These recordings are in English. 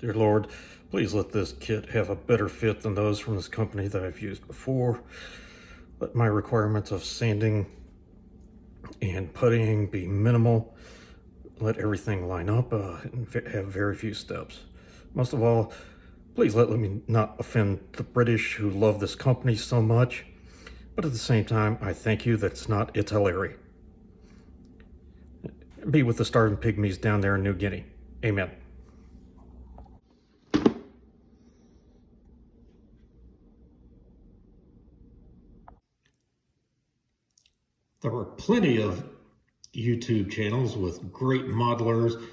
Dear Lord, please let this kit have a better fit than those from this company that I've used before. Let my requirements of sanding and puttying be minimal. Let everything line up and have very few steps. Most of all, please let me not offend the British who love this company so much. But at the same time, I thank you that it's not Italy. Be with the starving pygmies down there in New Guinea. Amen. There are plenty of YouTube channels with great modelers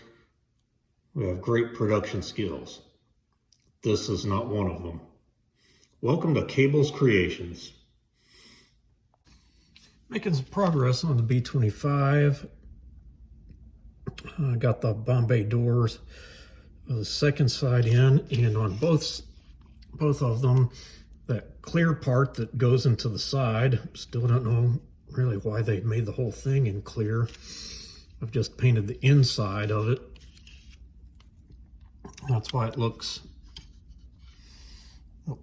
who have great production skills. This is not one of them. Welcome to Cable's Creations. Making some progress on the B25. I got the Bombay doors, the second side in, and on both of them, that clear part that goes into the side, still don't know really why they made the whole thing in clear. I've just painted the inside of it. That's why it looks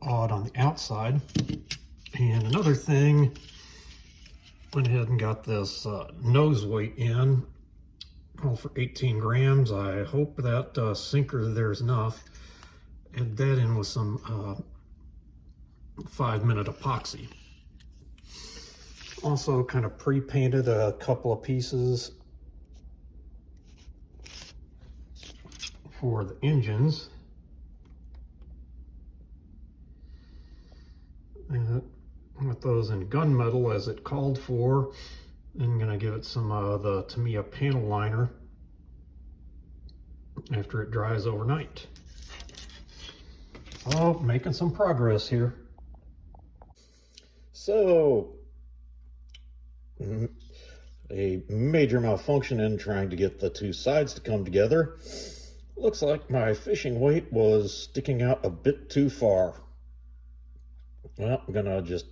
odd on the outside. And another thing, went ahead and got this nose weight in, all for 18 grams. I hope that sinker there's enough. Add that in with some 5-minute epoxy. Also kind of pre-painted a couple of pieces for the engines. And with those in gunmetal as it called for. I'm going to give it some of the Tamiya panel liner after it dries overnight. Oh, making some progress here. So, a major malfunction in trying to get the two sides to come together. Looks like my fishing weight was sticking out a bit too far. Well, I'm gonna just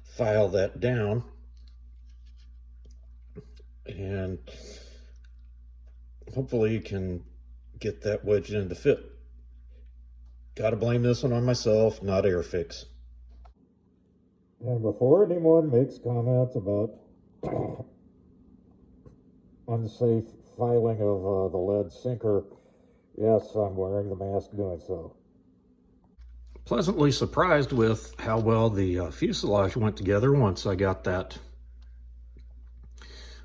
file that down and hopefully you can get that wedged in to fit. Gotta blame this one on myself, not Airfix. And before anyone makes comments about unsafe filing of the lead sinker, yes, I'm wearing the mask doing so. Pleasantly surprised with how well the fuselage went together once I got that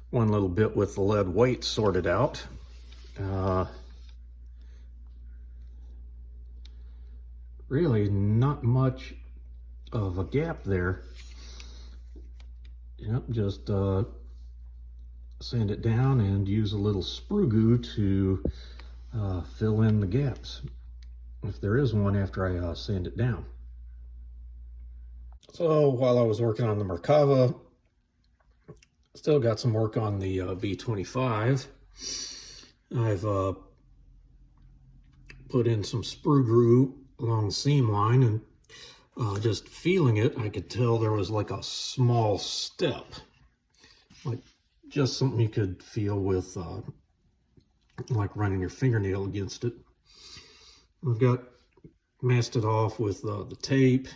one little bit with the lead weight sorted out. Really not much of a gap there. Yep, just sand it down and use a little sprue goo to fill in the gaps, if there is one after I sand it down. So while I was working on the Merkava, still got some work on the B25. I've put in some sprue glue along the seam line, and just feeling it, I could tell there was like a small step, like just something you could feel with like running your fingernail against it. I've got masked it off with the tape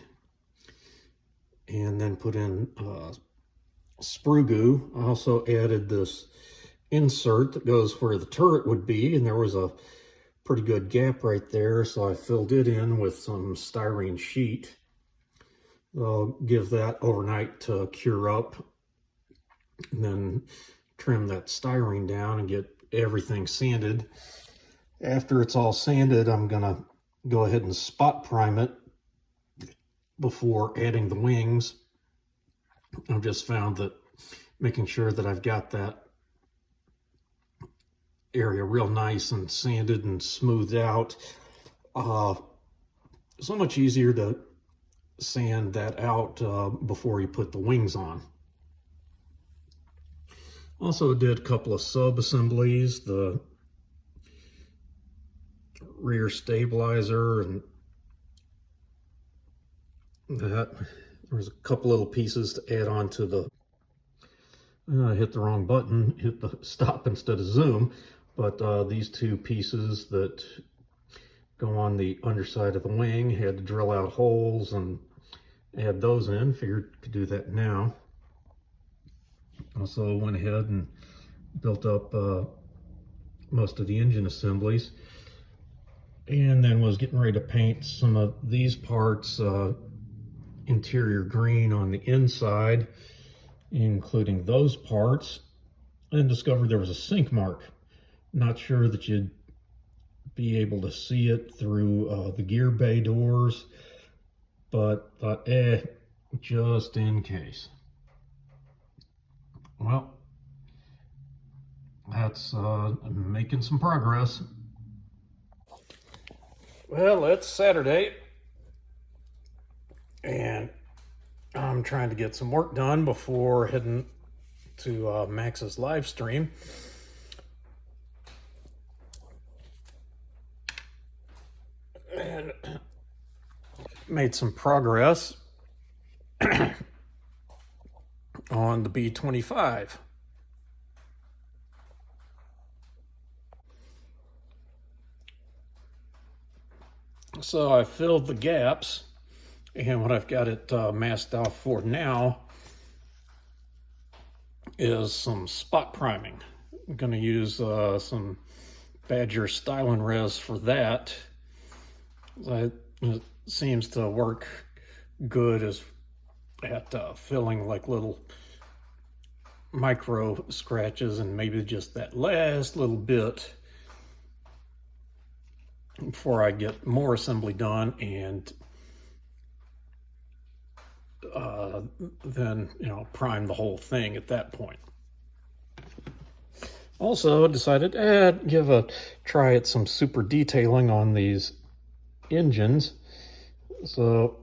and then put in sprue goo. I also added this insert that goes where the turret would be, and there was a pretty good gap right there, so I filled it in with some styrene sheet. I'll give that overnight to cure up and then trim that styrene down and get everything sanded. After it's all sanded, I'm gonna go ahead and spot prime it before adding the wings. I've just found that making sure that I've got that area real nice and sanded and smoothed out, so much easier to sand that out before you put the wings on. Also did a couple of sub-assemblies, the rear stabilizer, and that. There's a couple little pieces to add on to the, I hit the wrong button, hit the stop instead of zoom, but these two pieces that go on the underside of the wing. Had to drill out holes and add those in. Figured could do that now. Also went ahead and built up most of the engine assemblies, and then was getting ready to paint some of these parts interior green on the inside, including those parts, and discovered there was a sink mark. Not sure that you'd be able to see it through the gear bay doors, but thought, just in case. Well, that's making some progress. Well, it's Saturday, and I'm trying to get some work done before heading to Max's live stream. And made some progress on the B25. So I filled the gaps, and what I've got it masked off for now is some spot priming. I'm going to use some Badger styling res for that. It seems to work good as at filling like little micro scratches, and maybe just that last little bit before I get more assembly done, and then, prime the whole thing at that point. Also decided to give a try at some super detailing on these engines. So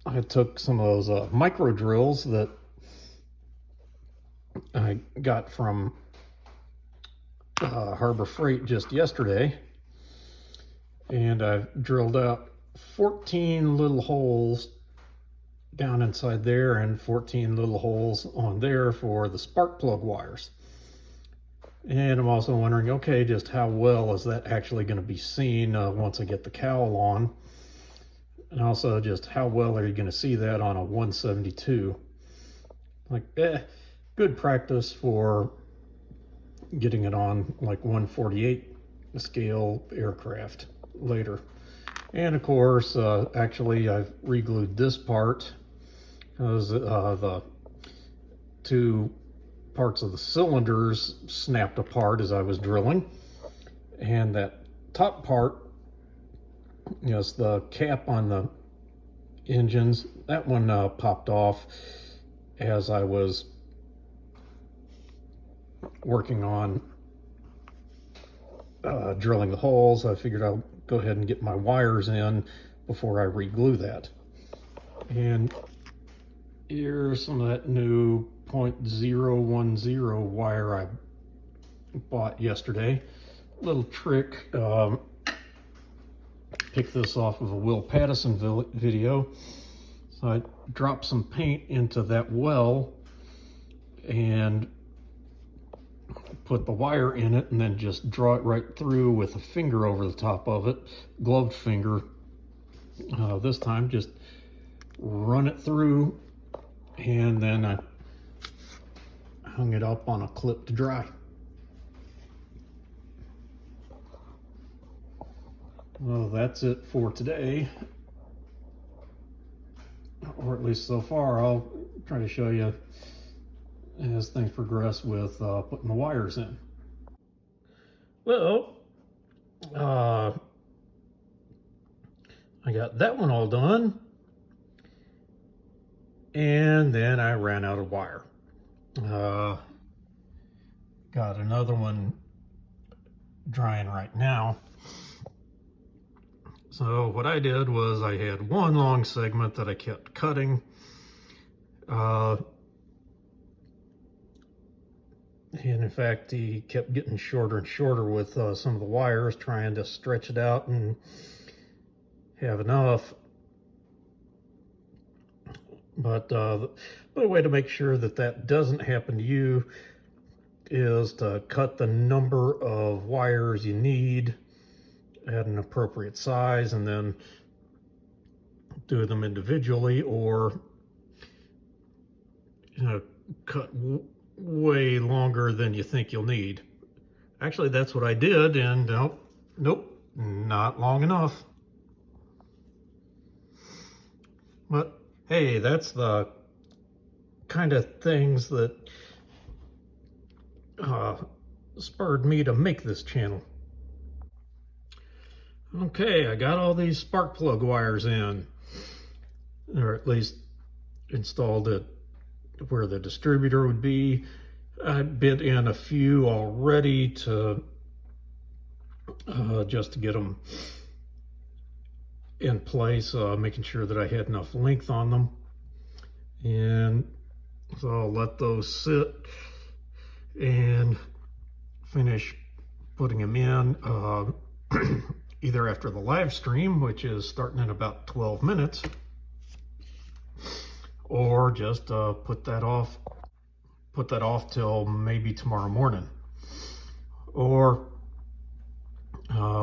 I took some of those micro drills that I got from Harbor Freight just yesterday, and I've drilled out 14 little holes down inside there and 14 little holes on there for the spark plug wires. And I'm also wondering, okay, just how well is that actually going to be seen once I get the cowl on? And also just how well are you going to see that on a 172? Like, good practice for getting it on like 148 scale aircraft later. And of course, actually I've re-glued this part because the two parts of the cylinders snapped apart as I was drilling, and that top part, the cap on the engines, that one popped off as I was working on drilling the holes. I figured I'll go ahead and get my wires in before I re-glue that. And here's some of that new 0.010 wire I bought yesterday. Little trick, picked this off of a Will Pattison video. So I dropped some paint into that well and put the wire in it, and then just draw it right through with a finger over the top of it, gloved finger. This time just run it through, and then I hung it up on a clip to dry. Well, that's it for today, or at least so far. I'll try to show you as things progress with putting the wires in. Well, I got that one all done, and then I ran out of wire. Got another one drying right now. So what I did was I had one long segment that I kept cutting. And in fact, he kept getting shorter and shorter with some of the wires, trying to stretch it out and have enough. But the way to make sure that that doesn't happen to you is to cut the number of wires you need at an appropriate size and then do them individually, or cut way longer than you think you'll need. Actually, that's what I did, and nope, not long enough. But hey, that's the kind of things that spurred me to make this channel. Okay, I got all these spark plug wires in, or at least installed it where the distributor would be. I bit in a few already to just to get them in place, making sure that I had enough length on them. And so I'll let those sit and finish putting them in either after the live stream, which is starting in about 12 minutes, or just put that off till maybe tomorrow morning, or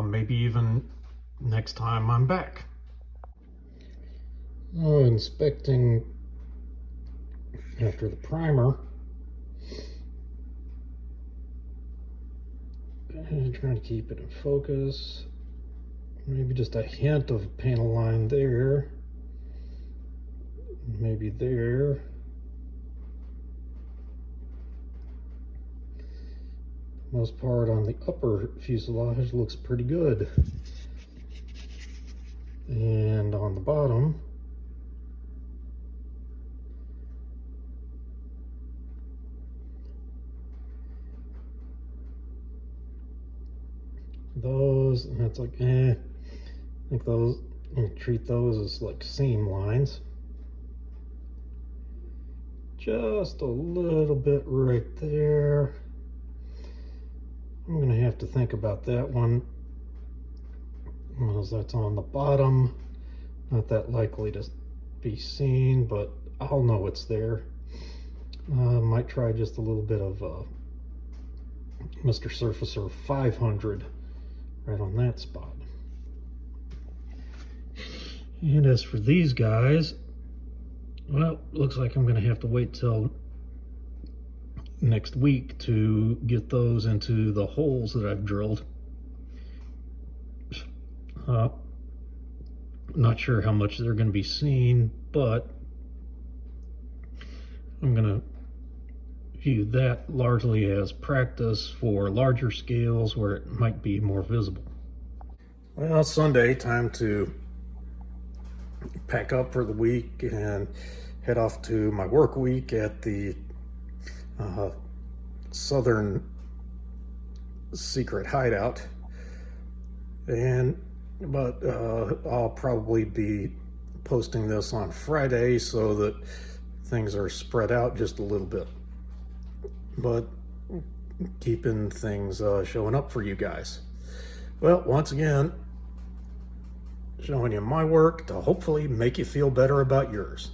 maybe even next time I'm back. Oh, inspecting after the primer, and trying to keep it in focus. Maybe just a hint of a panel line there, maybe there. Most part on the upper fuselage looks pretty good, and on the bottom those, that's like I think those, I treat those as like seam lines. Just a little bit right there. I'm gonna have to think about that one, because that's on the bottom. Not that likely to be seen, but I'll know it's there. Might try just a little bit of Mr. Surfacer 500 right on that spot. And as for these guys, well, looks like I'm gonna have to wait till next week to get those into the holes that I've drilled. Not sure how much they're going to be seen, but I'm going to view that largely as practice for larger scales where it might be more visible. Well, it's Sunday, time to pack up for the week and head off to my work week at the Southern secret hideout. But I'll probably be posting this on Friday so that things are spread out just a little bit, but keeping things showing up for you guys. Well, once again, showing you my work to hopefully make you feel better about yours.